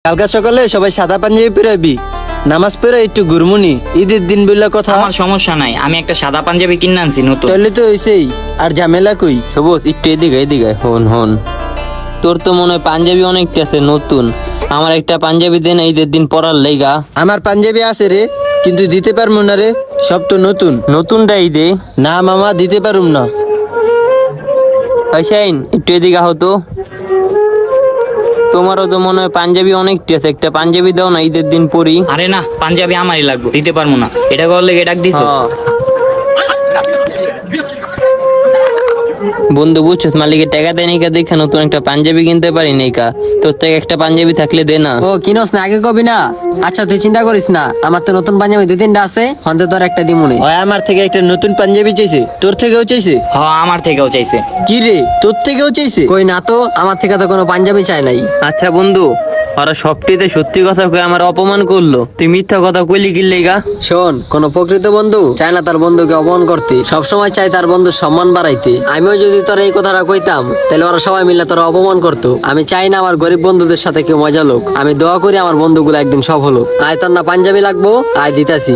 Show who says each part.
Speaker 1: কালকা সকালে সবাই সাদা পাঞ্জাবি পরাবি, নামাজ পড়ে একটু ঘুরমুনি, ঈদের দিন বললে কথা।
Speaker 2: আমার সমস্যা নাই, আমি একটা সাদা পাঞ্জাবি কিনে আনছি নতুন।
Speaker 1: তাহলে তো হইছেই, আর ঝামেলা কই?
Speaker 3: সবুজ একটু এদিকে হন হন, তোর তো মনে হয় পাঞ্জাবি অনেকটা আছে নতুন, আমার একটা পাঞ্জাবি দেন ঈদের দিন পরার লেগা।
Speaker 1: আমার পাঞ্জাবি আছে রে, কিন্তু দিতে পারবো না রে, সব তো নতুন।
Speaker 3: নতুনটাই দে।
Speaker 1: না মামা, দিতে পারুম না।
Speaker 3: শাইন একটু এদিকে হতো, তোমারও তো মনে হয় পাঞ্জাবি অনেকটা আছে, একটা পাঞ্জাবি দাও না ঈদের দিন পরি।
Speaker 2: আরে না, পাঞ্জাবি আমারই লাগবে, দিতে পারবো না। এটা করলে ডাক দিছো?
Speaker 3: বন্ধু বুঝছো, মালিকের টাকা দেয় নাকি দেখে নতুন একটা পাঞ্জাবি কিনতে পারি নাকি, তোর থেকে একটা পাঞ্জাবি থাকলে দে না।
Speaker 4: ও কিনস না আগে কবি না? আচ্ছা তুই চিন্তা করিস না, আমার তো নতুন পাঞ্জাবি দুই তিনটা আছে, হন্তে তোর একটা দিমুনে।
Speaker 1: ওই আমার থেকে একটা নতুন পাঞ্জাবি চাইছে, তোর থেকেও চাইছে?
Speaker 2: আমার থেকেও চাইছে।
Speaker 1: কি রে, তোর থেকেও চাইছে?
Speaker 4: কই না তো, আমার থেকে তো কোনো পাঞ্জাবি চাই নাই।
Speaker 3: আচ্ছা বন্ধু, ওরা সবটিতে সত্যি কথা কয়ে আমার অপমান করলো, তুই মিথ্যা কথা কইলি কি লেগা?
Speaker 4: শোন, কোন প্রকৃত বন্ধু চায় না তার বন্ধুকে অপমান করতে, সবসময় চায় তার বন্ধুর সম্মান বাড়াইতে। আমিও যদি তোর এই কথাটা কইতাম, তাহলে ওরা সবাই মিলে তোর অপমান করতো। আমি চাই না আমার গরিব বন্ধুদের সাথে কেউ মজা লোক। আমি দোয়া করি আমার বন্ধুগুলো একদিন সব হলো। আয় তোর না পাঞ্জাবি লাগবো, আয় দিতাছি।